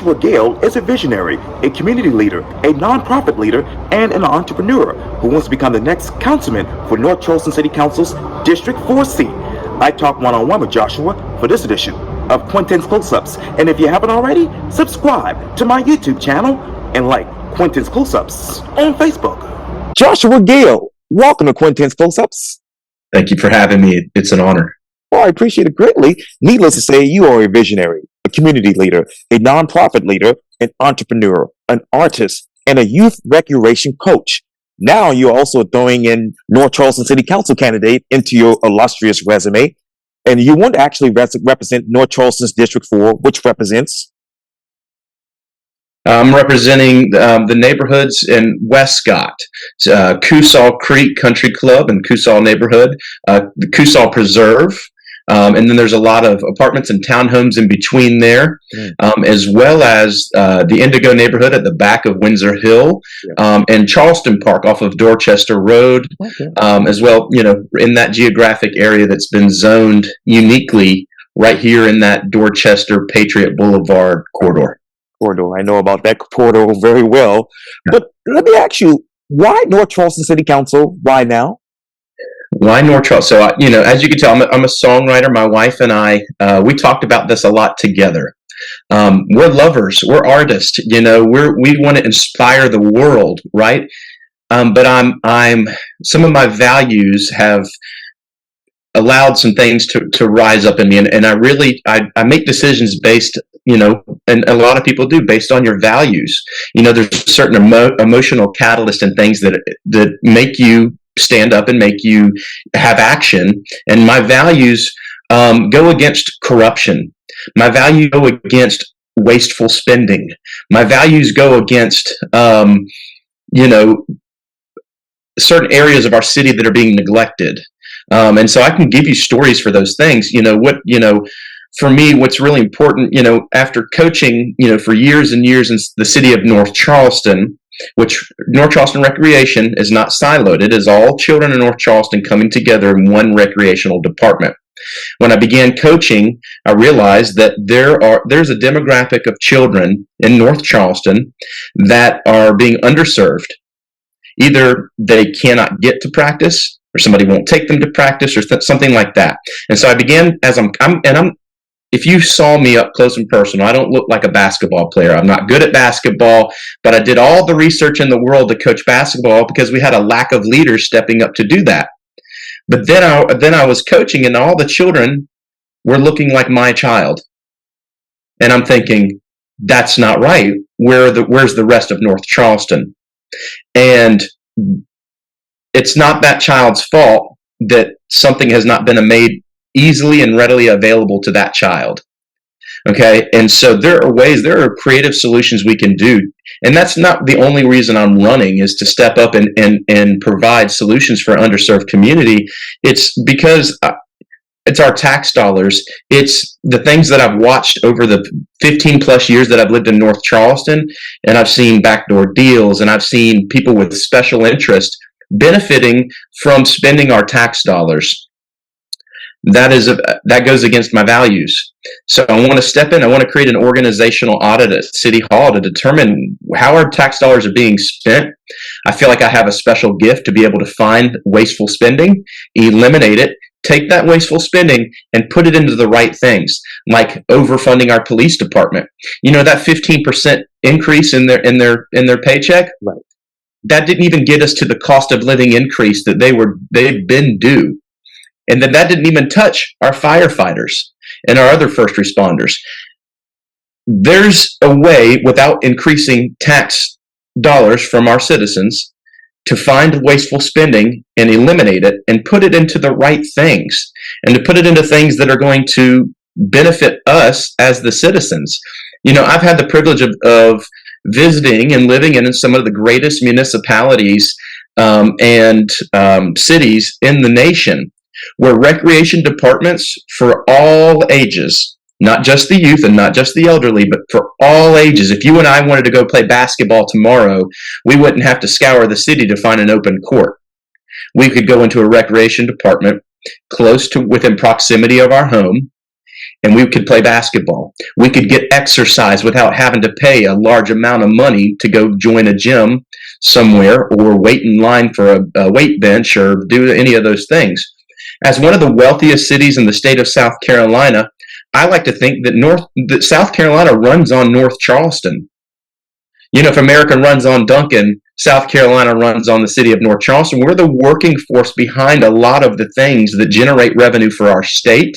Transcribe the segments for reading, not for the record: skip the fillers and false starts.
Joshua Gale is a visionary, a community leader, a nonprofit leader, and an entrepreneur who wants to become the next councilman for North Charleston City Council's District 4 seat. I talked one-on-one with Joshua for this edition of Quintin's Close-Ups, and if you haven't already, subscribe to my YouTube channel and like Quintin's Close-Ups on Facebook. Joshua Gale, welcome to Quintin's Close-Ups. Thank you for having me. It's an honor. Well, I appreciate it greatly. Needless to say, you are a visionary, a community leader, a nonprofit leader, an entrepreneur, an artist, and a youth recreation coach. Now you're also throwing in North Charleston City Council candidate into your illustrious resume. And you want to actually represent North Charleston's District 4, which represents? I'm representing the neighborhoods in Westcott, Coosall Creek Country Club and Coosall neighborhood, the Coosall Preserve, and then there's a lot of apartments and townhomes in between there, as well as the Indigo neighborhood at the back of Windsor Hill, and Charleston Park off of Dorchester Road, as well, you know, in that geographic area that's been zoned uniquely right here in that Dorchester Patriot Boulevard corridor. I know about that corridor very well. But let me ask you, why North Charleston City Council? Why now? Why North Charleston? So, you know, as you can tell, I'm a songwriter. My wife and I, we talked about this a lot together. We're lovers. We're artists. You know, we want to inspire the world, right? But I'm some of my values have allowed some things to rise up in me, and I make decisions based, you know, and a lot of people do, based on your values. You know, there's a certain emotional catalyst and things that make you stand up and make you have action. And my values go against corruption. My values go against wasteful spending. My values go against, you know, certain areas of our city that are being neglected. And so I can give you stories for those things. You know, for me, what's really important, you know, after coaching, you know, for years and years in the city of North Charleston, which North Charleston Recreation is not siloed. It is all children in North Charleston coming together in one recreational department. When I began coaching, I realized that there's a demographic of children in North Charleston that are being underserved. Either they cannot get to practice, or somebody won't take them to practice, or something like that. And so I began, if you saw me up close and personal, I don't look like a basketball player. I'm not good at basketball, but I did all the research in the world to coach basketball because we had a lack of leaders stepping up to do that. But then I was coaching, and all the children were looking like my child. And I'm thinking, that's not right. Where's the rest of North Charleston? And it's not that child's fault that something has not been made easily and readily available to that child. Okay. And so there are creative solutions we can do. And that's not the only reason I'm running, is to step up and provide solutions for underserved community. It's because it's our tax dollars. It's the things that I've watched over the 15 plus years that I've lived in North Charleston, and I've seen backdoor deals, and I've seen people with special interest benefiting from spending our tax dollars. That goes against my values. So I want to step in. I want to create an organizational audit at City Hall to determine how our tax dollars are being spent. I feel like I have a special gift to be able to find wasteful spending, eliminate it, take that wasteful spending and put it into the right things, like overfunding our police department. You know, that 15% increase in their paycheck, right, that didn't even get us to the cost of living increase that they've been due. And then that didn't even touch our firefighters and our other first responders. There's a way, without increasing tax dollars from our citizens, to find wasteful spending and eliminate it and put it into the right things, and to put it into things that are going to benefit us as the citizens. You know, I've had the privilege of visiting and living in some of the greatest municipalities and cities in the nation, where recreation departments for all ages, not just the youth and not just the elderly, but for all ages. If you and I wanted to go play basketball tomorrow, we wouldn't have to scour the city to find an open court. We could go into a recreation department close to, within proximity of our home, and we could play basketball. We could get exercise without having to pay a large amount of money to go join a gym somewhere or wait in line for a weight bench or do any of those things. As one of the wealthiest cities in the state of South Carolina, I like to think that South Carolina runs on North Charleston. You know, if America runs on Duncan, South Carolina runs on the city of North Charleston. We're the working force behind a lot of the things that generate revenue for our state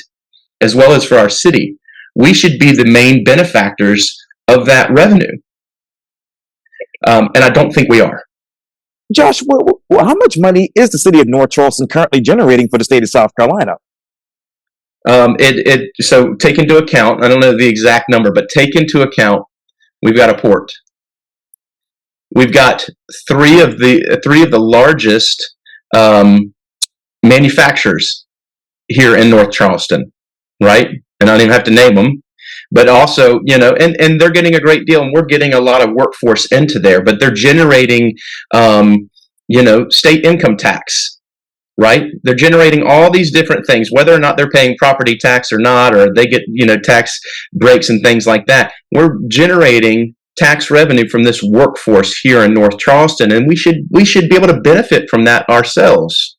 as well as for our city. We should be the main benefactors of that revenue. And I don't think we are. Josh, how much money is the city of North Charleston currently generating for the state of South Carolina? So take into account, I don't know the exact number, but take into account, we've got a port. We've got three of the largest manufacturers here in North Charleston, right? And I don't even have to name them, but also, you know, and they're getting a great deal, and we're getting a lot of workforce into there, but they're generating, you know, state income tax, right? They're generating all these different things, whether or not they're paying property tax or not, or they get, you know, tax breaks and things like that. We're generating tax revenue from this workforce here in North Charleston, and we should be able to benefit from that ourselves.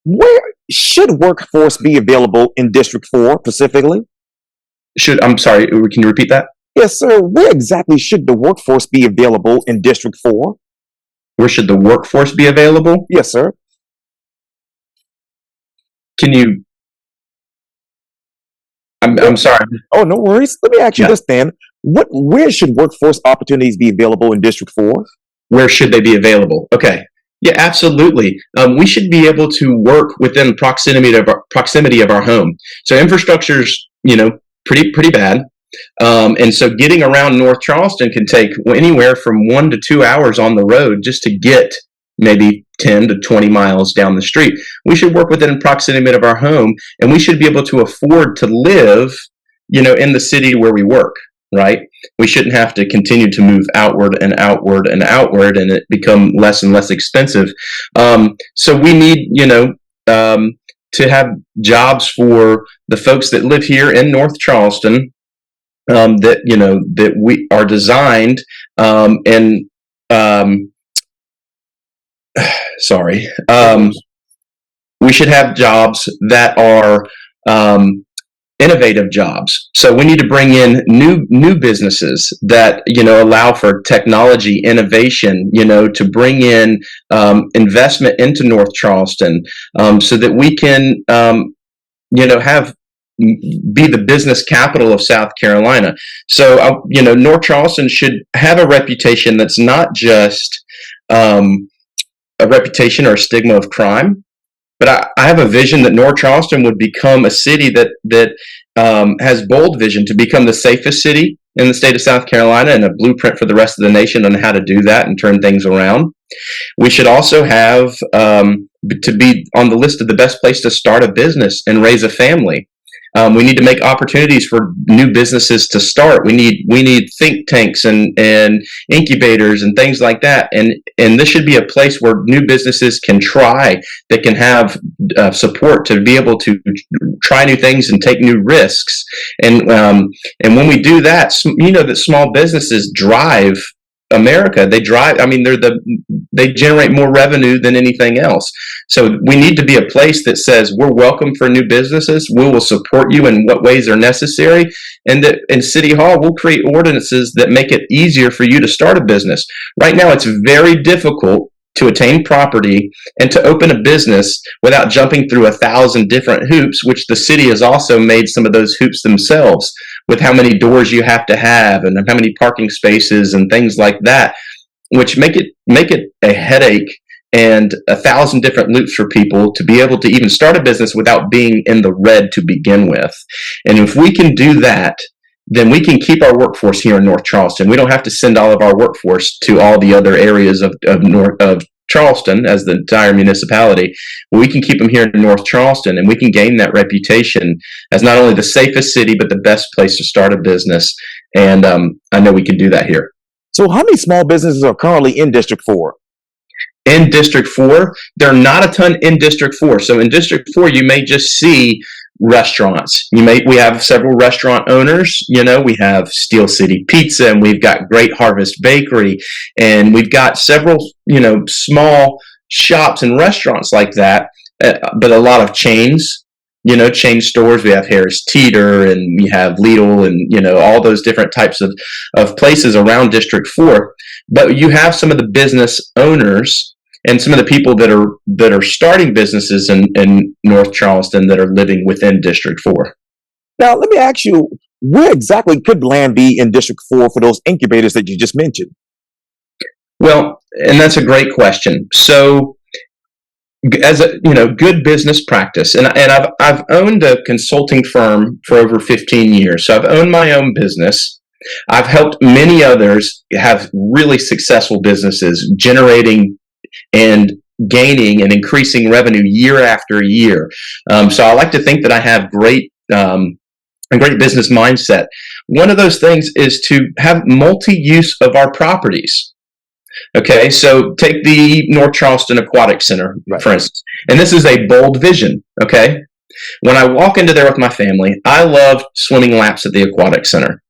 Where should workforce be available in District 4 specifically? I'm sorry, can you repeat that? Yes, sir. Where exactly should the workforce be available in District 4? Where should the workforce be available? Yes, sir. Can you? I'm sorry. Oh, no worries. Let me ask you this, then. Where should workforce opportunities be available in District 4? Where should they be available? Okay. Yeah, absolutely. We should be able to work within proximity of our home. So infrastructure's, you know, pretty bad. And so getting around North Charleston can take anywhere from 1 to 2 hours on the road just to get maybe 10 to 20 miles down the street. We should work within proximity of our home, and we should be able to afford to live, you know, in the city where we work, right? We shouldn't have to continue to move outward and outward and outward and it become less and less expensive. So we need, you know, to have jobs for the folks that live here in North Charleston, that, you know, that we are designed, we should have jobs that are innovative jobs. So we need to bring in new businesses that, you know, allow for technology innovation, you know, to bring in investment into North Charleston, so that we can, you know, be the business capital of South Carolina. So, you know, North Charleston should have a reputation that's not just a reputation or a stigma of crime, but I have a vision that North Charleston would become a city that has bold vision to become the safest city in the state of South Carolina and a blueprint for the rest of the nation on how to do that and turn things around. We should also have to be on the list of the best place to start a business and raise a family. We need to make opportunities for new businesses to start. We need think tanks and incubators and things like that. And this should be a place where new businesses can try, that can have support to be able to try new things and take new risks. And when we do that, you know that small businesses drive America. They generate more revenue than anything else. So we need to be a place that says we're welcome for new businesses. We will support you in what ways are necessary, and that in City Hall we'll create ordinances that make it easier for you to start a business. Right now it's very difficult to attain property and to open a business without jumping through 1,000 different hoops, which the city has also made some of those hoops themselves, with how many doors you have to have and how many parking spaces and things like that, which make it a headache and 1,000 different loops for people to be able to even start a business without being in the red to begin with. And if we can do that, then we can keep our workforce here in North Charleston. We don't have to send all of our workforce to all the other areas of Charleston as the entire municipality. We can keep them here in North Charleston, and we can gain that reputation as not only the safest city, but the best place to start a business. And I know we can do that here. So how many small businesses are currently in District 4? In District 4, there are not a ton in District 4. So in District 4, you may just see restaurants. We have several restaurant owners. We have Steel City Pizza, and we've got Great Harvest Bakery, and we've got several, small shops and restaurants like that, but a lot of chains, chain stores. We have Harris Teeter, and we have Lidl, and, all those different types of places around District 4. But you have some of the business owners and some of the people that are starting businesses in North Charleston that are living within District 4. Now, let me ask you, where exactly could land be in District 4 for those incubators that you just mentioned? Well, and that's a great question. So, as a good business practice, and I've owned a consulting firm for over 15 years, so I've owned my own business. I've helped many others have really successful businesses, generating and gaining and increasing revenue year after year. So I like to think that I have a great business mindset. One of those things is to have multi-use of our properties. Okay, so take the North Charleston Aquatic Center, right, for instance. And this is a bold vision, okay? When I walk into there with my family, I love swimming laps at the Aquatic Center.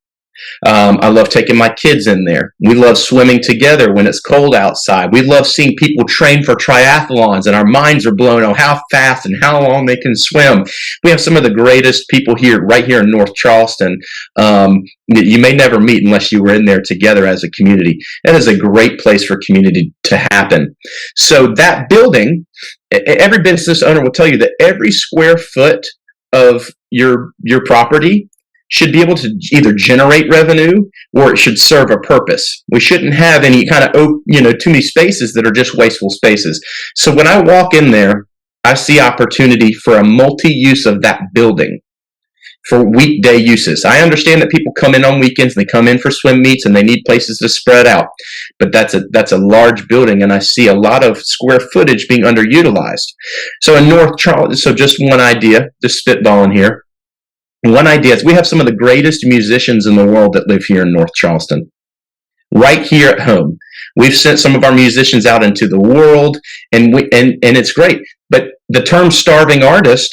I love taking my kids in there. We love swimming together when it's cold outside. We love seeing people train for triathlons, and our minds are blown on how fast and how long they can swim. We have some of the greatest people right here in North Charleston that you may never meet unless you were in there together as a community. That is a great place for community to happen. So that building, every business owner will tell you that every square foot of your property should be able to either generate revenue or it should serve a purpose. We shouldn't have any kind of, too many spaces that are just wasteful spaces. So when I walk in there, I see opportunity for a multi-use of that building for weekday uses. I understand that people come in on weekends, they come in for swim meets, and they need places to spread out. But that's a large building, and I see a lot of square footage being underutilized. So in North Charleston, so just one idea, just spitballing here. One idea is we have some of the greatest musicians in the world that live here in North Charleston, right here at home. We've sent some of our musicians out into the world, and it's great. But the term starving artist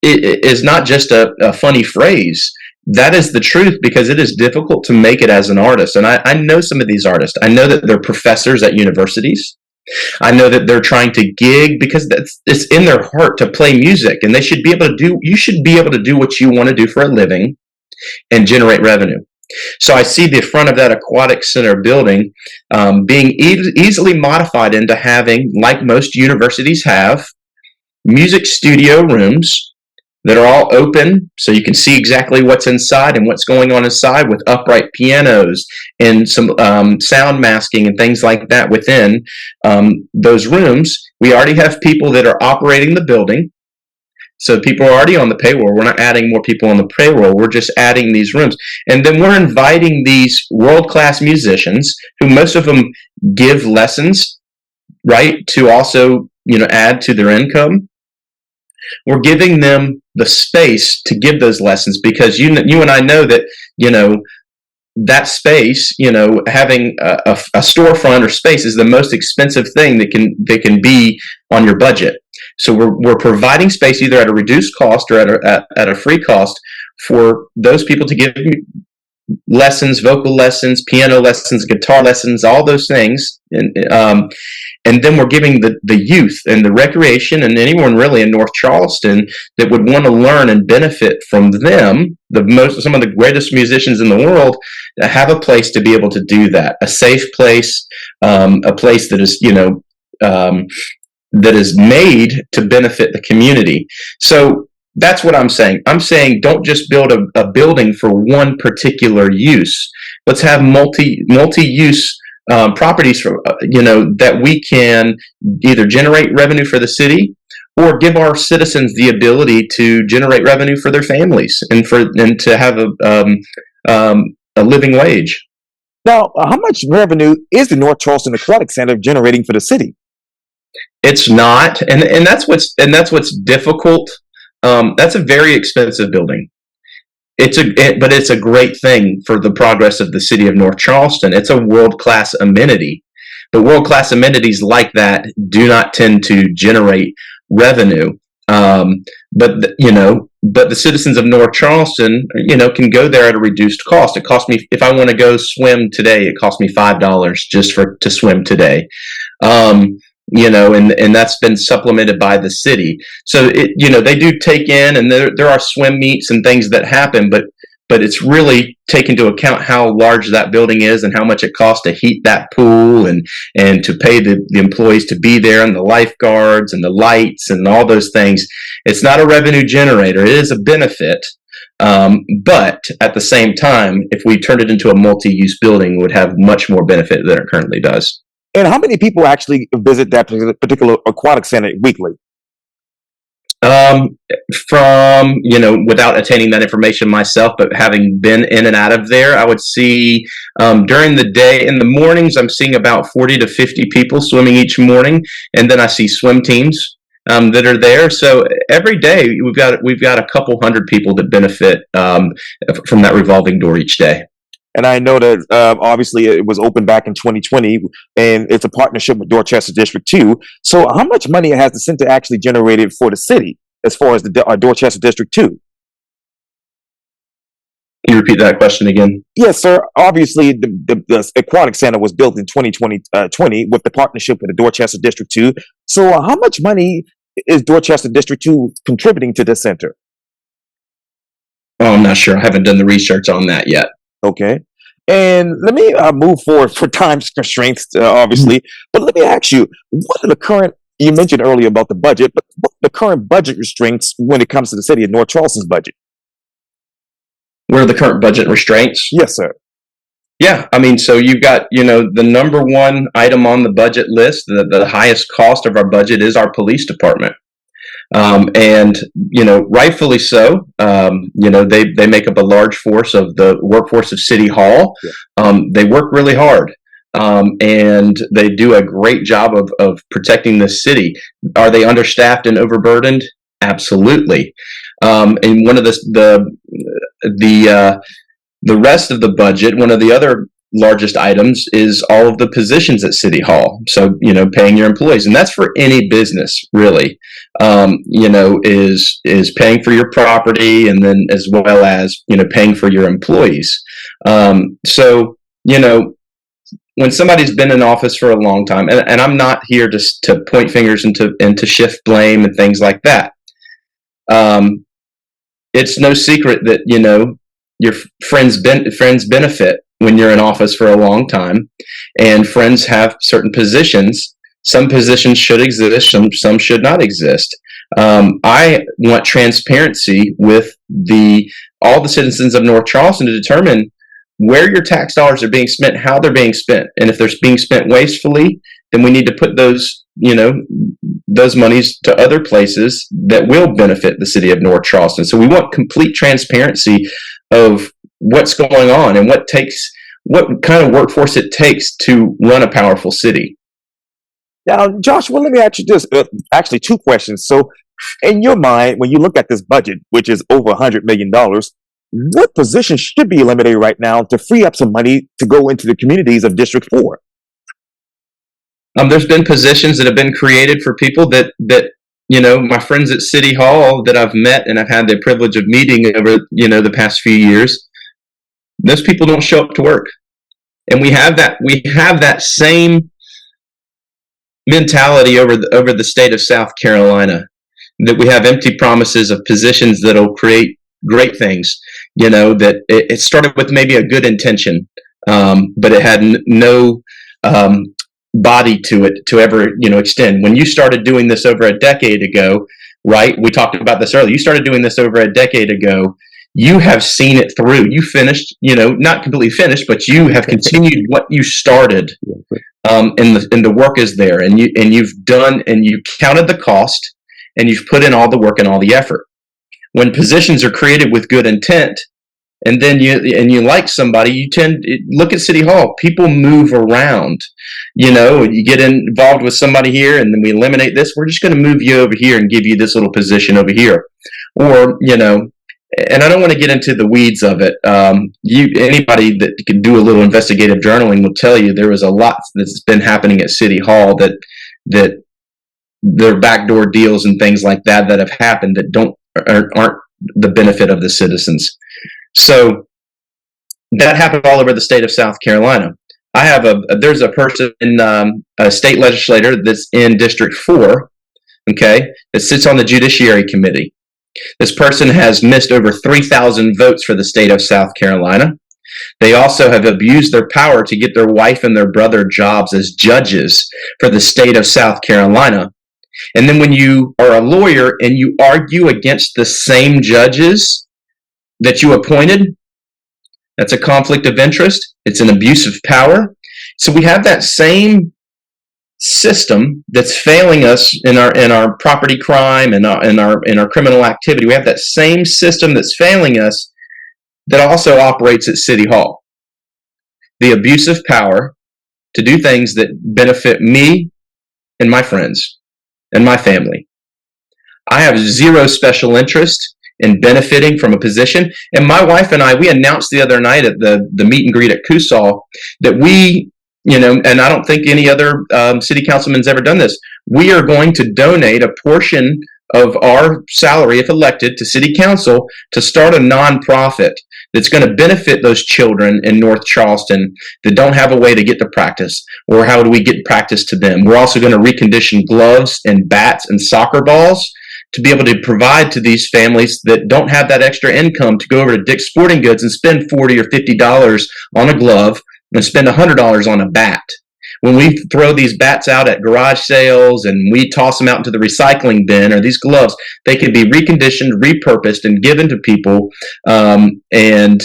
is not just a funny phrase. That is the truth, because it is difficult to make it as an artist. And I know some of these artists. I know that they're professors at universities. I know that they're trying to gig because it's in their heart to play music, and you should be able to do what you want to do for a living and generate revenue. So I see the front of that aquatic center building being easily modified into having, like most universities have, music studio rooms that are all open, so you can see exactly what's inside and what's going on inside, with upright pianos and some sound masking and things like that within those rooms. We already have people that are operating the building, so people are already on the payroll. We're not adding more people on the payroll. We're just adding these rooms. And then we're inviting these world-class musicians, who most of them give lessons, right, to also add to their income. We're giving them the space to give those lessons, because you and I know that that space, having a storefront or space is the most expensive thing that can be on your budget. So we're providing space either at a reduced cost or at a free cost for those people to give lessons, vocal lessons, piano lessons, guitar lessons, all those things. And then we're giving the youth and the recreation and anyone really in North Charleston that would want to learn and benefit from them, some of the greatest musicians in the world, have a place to be able to do that. A safe place, a place that is, that is made to benefit the community. So that's what I'm saying. I'm saying don't just build a building for one particular use. Let's have multi-use properties for that we can either generate revenue for the city or give our citizens the ability to generate revenue for their families and to have a living wage. Now, how much revenue is the North Charleston Aquatic Center generating for the city? It's not, and that's what's difficult. That's a very expensive building. But it's a great thing for the progress of the city of North Charleston. It's a world-class amenity. But world-class amenities like that do not tend to generate revenue. But but the citizens of North Charleston, can go there at a reduced cost. It costs me, if I want to go swim today, it costs me $5 just to swim today. And that's been supplemented by the city. So they do take in, and there are swim meets and things that happen, but it's really take into account how large that building is and how much it costs to heat that pool and to pay the employees to be there, and the lifeguards and the lights and all those things. It's not a revenue generator. It is a benefit. But at the same time, if we turned it into a multi-use building, it would have much more benefit than it currently does. And how many people actually visit that particular aquatic center weekly? Without attaining that information myself, but having been in and out of there, I would see during the day, in the mornings, I'm seeing about 40 to 50 people swimming each morning. And then I see swim teams that are there. So every day we've got a couple hundred people that benefit from that revolving door each day. And I know that obviously it was opened back in 2020, and it's a partnership with Dorchester District 2. So how much money has the center actually generated for the city as far as the Dorchester District 2? Can you repeat that question again? Yes, sir. Obviously, the aquatic center was built in 2020 with the partnership with the Dorchester District 2. So how much money is Dorchester District 2 contributing to this center? Oh, I'm not sure. I haven't done the research on that yet. Okay. And let me move forward for time constraints, obviously. But let me ask you, what are the current, you mentioned earlier about the budget, but what are the current budget restraints when it comes to the city of North Charleston's budget? What are the current budget restraints? Yes, sir. Yeah. I mean, so you've got, the number one item on the budget list, the highest cost of our budget is our police department. And rightfully so. They make up a large force of the workforce of City Hall. Yeah. They work really hard, and they do a great job of protecting the city. Are they understaffed and overburdened? Absolutely. And one of the rest of the budget, one of the other largest items is all of the positions at City Hall. So, paying your employees, and that's for any business really, is paying for your property, and then as well as, paying for your employees. So, when somebody's been in office for a long time, and I'm not here just to point fingers and to shift blame and things like that. It's no secret that, your friends benefit when you're in office for a long time, and friends have certain positions. Some positions should exist, some should not exist. I want transparency with all the citizens of North Charleston to determine where your tax dollars are being spent, how they're being spent, and if they're being spent wastefully, then we need to put those monies to other places that will benefit the city of North Charleston. So we want complete transparency of what's going on and what kind of workforce it takes to run a powerful city. Now, Joshua, let me ask you this, actually 2 questions. So in your mind, when you look at this budget, which is over $100 million, what positions should be eliminated right now to free up some money to go into the communities of District 4? There's been positions that have been created for people that my friends at City Hall that I've met and I've had the privilege of meeting over, the past few years. Those people don't show up to work. And we have that same mentality over the state of South Carolina, that we have empty promises of positions that'll create great things. That it started with maybe a good intention, but it had no body to it to ever extend. When you started doing this over a decade ago, right? We talked about this earlier. You started doing this over a decade ago. You have seen it through. You finished, not completely finished, but you have continued what you started, and the work is there, and you've done, and you counted the cost, and you've put in all the work and all the effort. When positions are created with good intent, and then you like somebody, you look at City Hall. People move around. You get involved with somebody here, and then we eliminate this. We're just going to move you over here and give you this little position over here, or and I don't want to get into the weeds of it. Anybody that can do a little investigative journaling will tell you there was a lot that's been happening at City Hall that there are backdoor deals and things like that have happened that aren't the benefit of the citizens. So that happened all over the state of South Carolina. There's a person in a state legislator that's in District 4, okay, that sits on the Judiciary Committee. This person has missed over 3,000 votes for the state of South Carolina. They also have abused their power to get their wife and their brother jobs as judges for the state of South Carolina. And then when you are a lawyer and you argue against the same judges that you appointed, that's a conflict of interest. It's an abuse of power. So we have that same system that's failing us in our property crime and in our criminal activity. We have that same system that's failing us that also operates at City Hall. The abuse of power to do things that benefit me and my friends and my family. I have zero special interest in benefiting from a position. And my wife and I, we announced the other night at the meet and greet at Kusal that we, and I don't think any other city councilman's ever done this, we are going to donate a portion of our salary, if elected, to city council to start a nonprofit that's going to benefit those children in North Charleston that don't have a way to get to practice, or how do we get practice to them. We're also going to recondition gloves and bats and soccer balls to be able to provide to these families that don't have that extra income to go over to Dick's Sporting Goods and spend $40 or $50 on a glove and spend $100 on a bat. When we throw these bats out at garage sales and we toss them out into the recycling bin, or these gloves, they can be reconditioned, repurposed, and given to people. And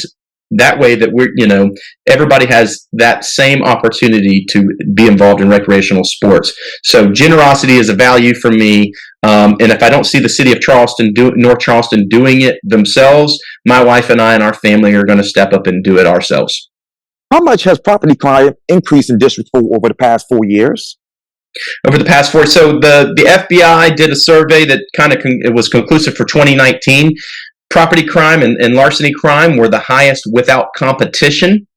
that way that everybody has that same opportunity to be involved in recreational sports. So generosity is a value for me. And if I don't see the city of North Charleston doing it themselves, my wife and I and our family are going to step up and do it ourselves. How much has property crime increased in District 4 over the past 4 years? Over the past 4, so the FBI did a survey that it was conclusive for 2019. Property crime and larceny crime were the highest without competition.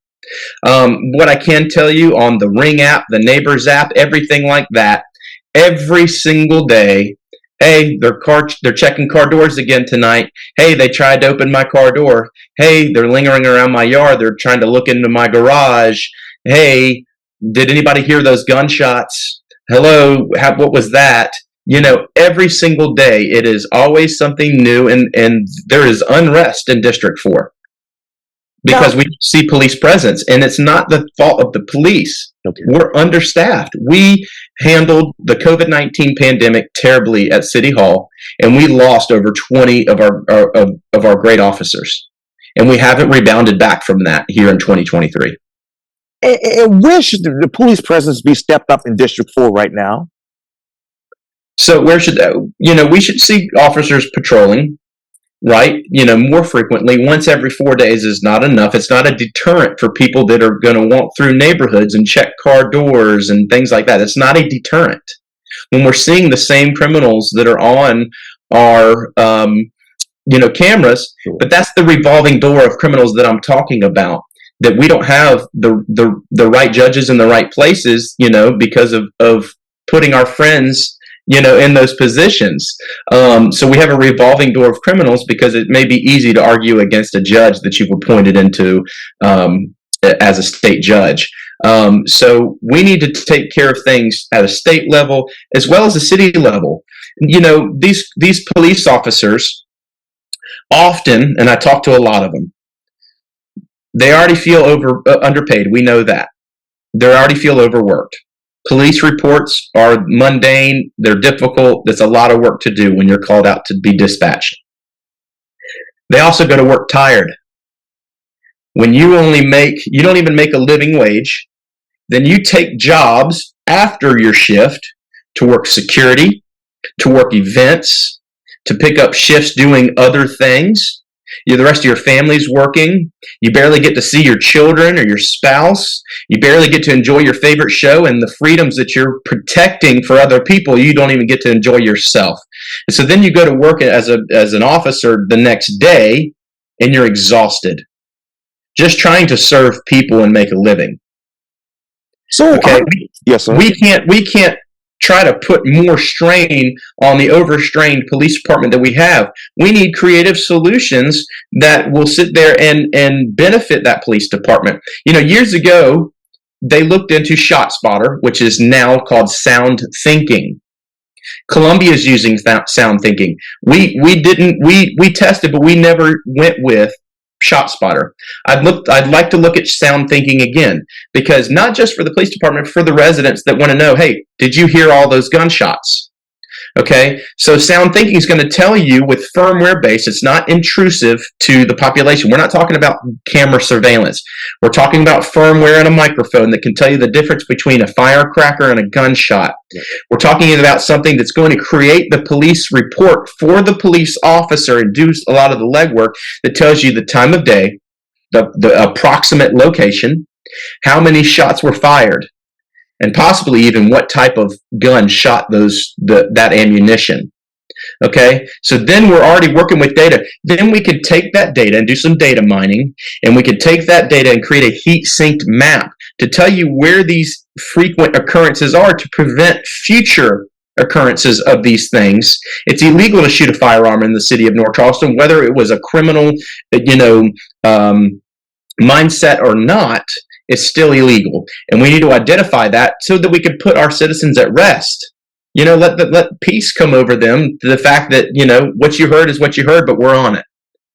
What I can tell you on the Ring app, the Neighbors app, everything like that, every single day, hey, they're checking car doors again tonight. Hey, they tried to open my car door. Hey, they're lingering around my yard. They're trying to look into my garage. Hey, did anybody hear those gunshots? Hello, what was that? Every single day, it is always something new, and there is unrest in District 4 because we see police presence, and it's not the fault of the police. Okay. We're understaffed. We handled the COVID-19 pandemic terribly at City Hall, and we lost over 20 of our great officers, and we haven't rebounded back from that here in 2023. And where should the police presence be stepped up in District 4 right now? So where should we should see officers patrolling, right? More frequently. Once every 4 days is not enough. It's not a deterrent for people that are going to walk through neighborhoods and check car doors and things like that. It's not a deterrent. When we're seeing the same criminals that are on our cameras, but that's the revolving door of criminals that I'm talking about. That we don't have the right judges in the right places, because of putting our friends in those positions. So we have a revolving door of criminals because it may be easy to argue against a judge that you've appointed into as a state judge. So we need to take care of things at a state level as well as a city level. These police officers often, and I talk to a lot of them, they already feel underpaid. We know that. They already feel overworked. Police reports are mundane. They're difficult. There's a lot of work to do when you're called out to be dispatched. They also go to work tired. When you don't even make a living wage, then you take jobs after your shift to work security, to work events, to pick up shifts doing other things. The rest of your family's working. You barely get to see your children or your spouse. You barely get to enjoy your favorite show, and the freedoms that you're protecting for other people, you don't even get to enjoy yourself. And so then you go to work as an officer the next day, and you're exhausted, just trying to serve people and make a living. So okay, yes, sir. We can't try to put more strain on the overstrained police department that we have. We need creative solutions that will sit there and benefit that police department. Years ago, they looked into ShotSpotter, which is now called sound thinking. Columbia is using sound thinking. We tested, but we never went with ShotSpotter. I'd like to look at sound thinking again, because not just for the police department, for the residents that want to know, hey, did you hear all those gunshots? Okay, so sound thinking is going to tell you with firmware based. It's not intrusive to the population. We're not talking about camera surveillance. We're talking about firmware and a microphone that can tell you the difference between a firecracker and a gunshot. Yeah. We're talking about something that's going to create the police report for the police officer and do a lot of the legwork that tells you the time of day, the approximate location, how many shots were fired, and possibly even what type of gun shot that ammunition. Okay, so then we're already working with data. Then we could take that data and do some data mining, and we could take that data and create a heat-synced map to tell you where these frequent occurrences are to prevent future occurrences of these things. It's illegal to shoot a firearm in the city of North Charleston, whether it was a criminal, mindset or not. It's still illegal, and we need to identify that so that we can put our citizens at rest. Let peace come over them to the fact that what you heard is what you heard, but we're on it,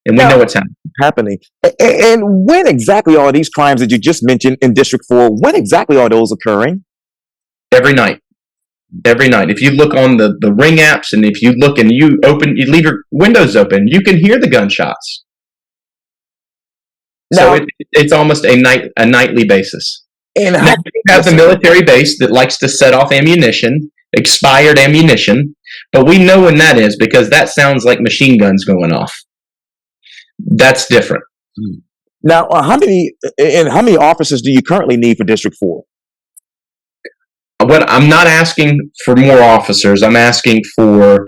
and we know what's happening. And when exactly are these crimes that you just mentioned in District 4? When exactly are those occurring? Every night. Every night. If you look on the Ring apps, and if you look and you leave your windows open, you can hear the gunshots. Now, so it's almost a nightly basis. And now, you have the military base that likes to set off ammunition, expired ammunition, but we know when that is, because that sounds like machine guns going off. That's different. Now, how many officers do you currently need for District 4? I'm not asking for more officers. I'm asking for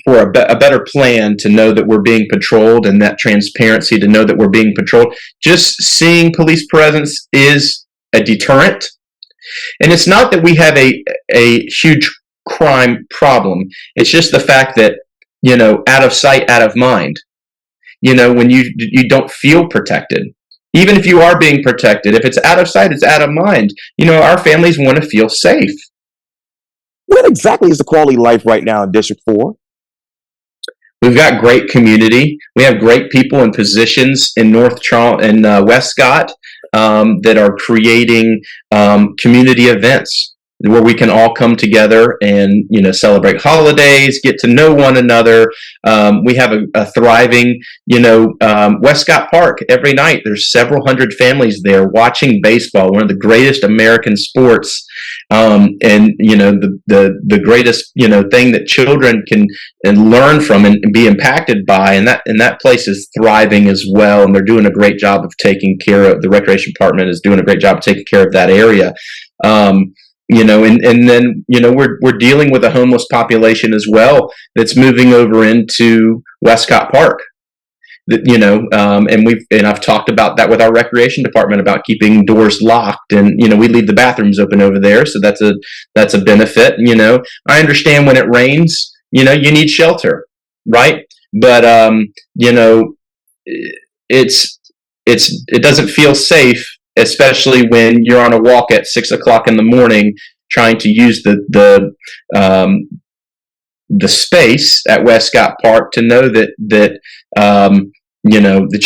a better plan to know that we're being patrolled, and that transparency to know that we're being patrolled. Just seeing police presence is a deterrent. And it's not that we have a huge crime problem. It's just the fact that, out of sight, out of mind. When you don't feel protected. Even if you are being protected, if it's out of sight, it's out of mind. Our families want to feel safe. What exactly is the quality of life right now in District 4? We've got great community. We have great people in positions in Westcott that are creating community events where we can all come together and celebrate holidays, get to know one another. We have a thriving Westcott Park. Every night there's several hundred families there watching baseball, one of the greatest American sports, and the greatest thing that children can learn from and be impacted by, and that place is thriving as well, and they're doing a great job of taking care of, the recreation department is doing a great job of taking care of that area. And then we're dealing with a homeless population as well that's moving over into Westcott Park. And I've talked about that with our recreation department about keeping doors locked, and we leave the bathrooms open over there, so that's a benefit. I understand when it rains, you need shelter, right? But it doesn't feel safe, especially when you're on a walk at 6:00 in the morning trying to use the space at Westcott Park to know that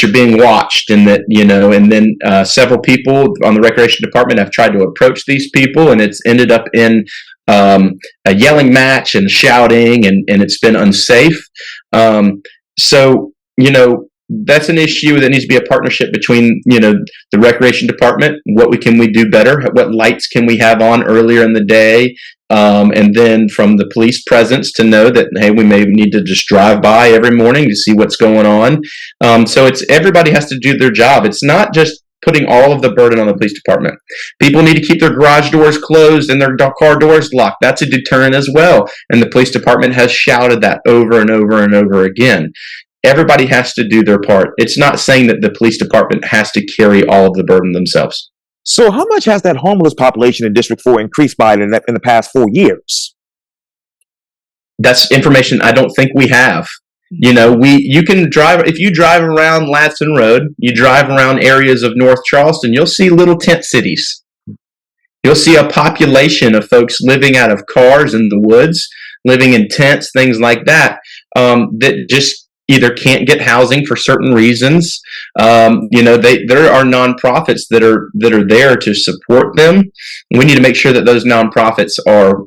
you're being watched, and that and then several people on the recreation department have tried to approach these people, and it's ended up in a yelling match and shouting, and it's been unsafe. So that's an issue that needs to be a partnership between the recreation department. What can we do better? What lights can we have on earlier in the day? And then from the police presence to know that, hey, we may need to just drive by every morning to see what's going on. So everybody has to do their job. It's not just putting all of the burden on the police department. People need to keep their garage doors closed and their car doors locked. That's a deterrent as well. And the police department has shouted that over and over and over again. Everybody has to do their part. It's not saying that the police department has to carry all of the burden themselves. So how much has that homeless population in District 4 increased by in the past 4 years? That's information I don't think we have. You can drive, if you drive around Ladson Road, you drive around areas of North Charleston, you'll see little tent cities. You'll see a population of folks living out of cars in the woods, living in tents, things like that, that just either can't get housing for certain reasons. There are nonprofits that are there to support them. We need to make sure that those nonprofits are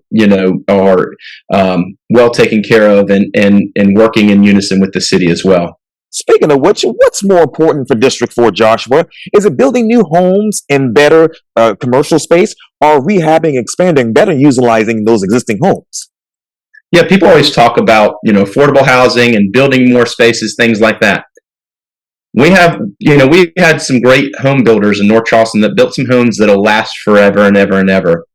well taken care of and working in unison with the city as well. Speaking of which, what's more important for District 4, Joshua? Is it building new homes in better commercial space, or rehabbing, expanding, better utilizing those existing homes? Yeah, people always talk about, affordable housing and building more spaces, things like that. We've had some great home builders in North Charleston that built some homes that'll last forever and ever and ever.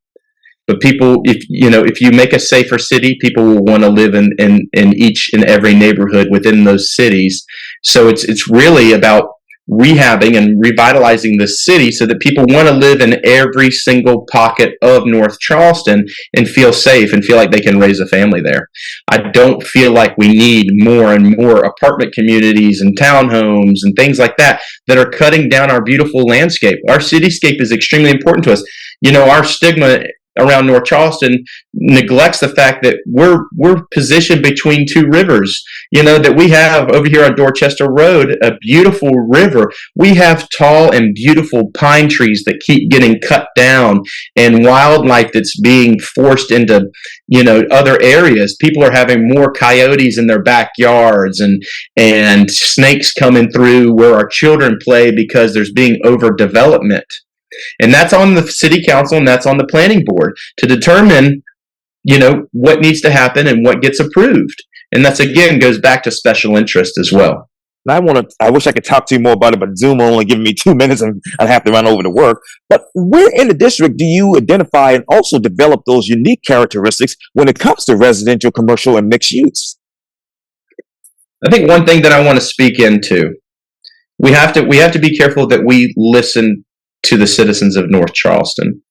But people, if you make a safer city, people will want to live in each and every neighborhood within those cities. So it's really about rehabbing and revitalizing the city so that people want to live in every single pocket of North Charleston and feel safe and feel like they can raise a family there. I don't feel like we need more and more apartment communities and townhomes and things like that are cutting down our beautiful landscape. Our cityscape is extremely important to us. Our stigma around North Charleston neglects the fact that we're positioned between two rivers. That we have over here on Dorchester Road a beautiful river. We have tall and beautiful pine trees that keep getting cut down, and wildlife that's being forced into other areas. People are having more coyotes in their backyards and snakes coming through where our children play because there's being overdevelopment. And that's on the city council and that's on the planning board to determine, what needs to happen and what gets approved. And that's, again, goes back to special interest as well. I wish I could talk to you more about it, but Zoom only giving me 2 minutes and I'd have to run over to work. But where in the district do you identify and also develop those unique characteristics when it comes to residential, commercial, and mixed use? I think one thing that I want to speak into, we have to be careful that we listen to the citizens of North Charleston.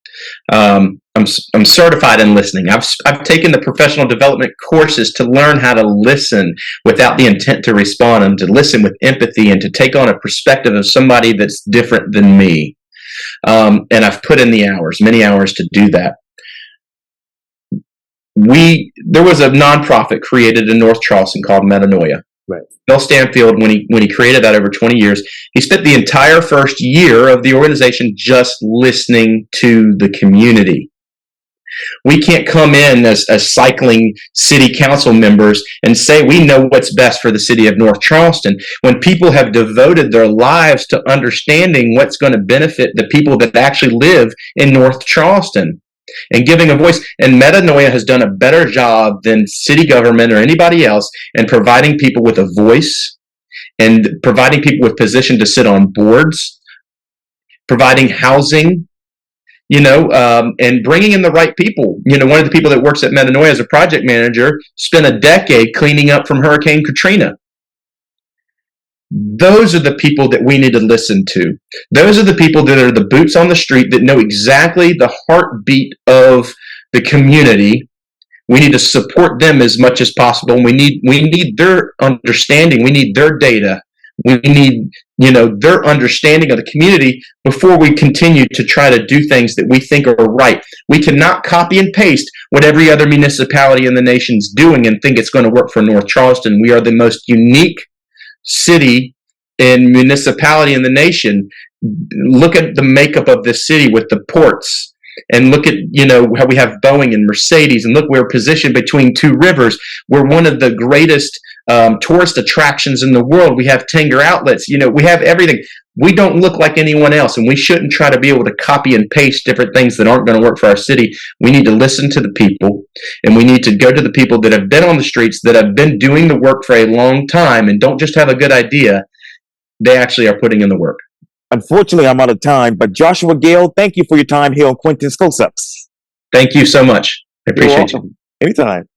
I'm certified in listening. I've taken the professional development courses to learn how to listen without the intent to respond, and to listen with empathy and to take on a perspective of somebody that's different than me. And I've put in the hours, many hours to do that. There was a nonprofit created in North Charleston called Metanoia. Right. Bill Stanfield, when he created that over 20 years, he spent the entire first year of the organization just listening to the community. We can't come in as cycling city council members and say we know what's best for the city of North Charleston when people have devoted their lives to understanding what's going to benefit the people that actually live in North Charleston and giving a voice. And Metanoia has done a better job than city government or anybody else in providing people with a voice and providing people with position to sit on boards, providing housing, and bringing in the right people. One of the people that works at Metanoia as a project manager spent a decade cleaning up from Hurricane Katrina. Those are the people that we need to listen to. Those are the people that are the boots on the street that know exactly the heartbeat of the community. We need to support them as much as possible. We need their understanding. We need their data. We need, their understanding of the community before we continue to try to do things that we think are right. We cannot copy and paste what every other municipality in the nation's doing and think it's going to work for North Charleston. We are the most unique city and municipality in the nation. Look at the makeup of this city with the ports, and look at how we have Boeing and Mercedes, and look, we're positioned between two rivers. We're one of the greatest tourist attractions in the world. We have Tanger outlets. We have everything. We don't look like anyone else, and we shouldn't try to be able to copy and paste different things that aren't going to work for our city. We need to listen to the people, and we need to go to the people that have been on the streets, that have been doing the work for a long time, and don't just have a good idea. They actually are putting in the work. Unfortunately, I'm out of time, but Joshua, Gale, thank you for your time here on Quintin's Close-Ups. Thank you so much. I appreciate you. Anytime.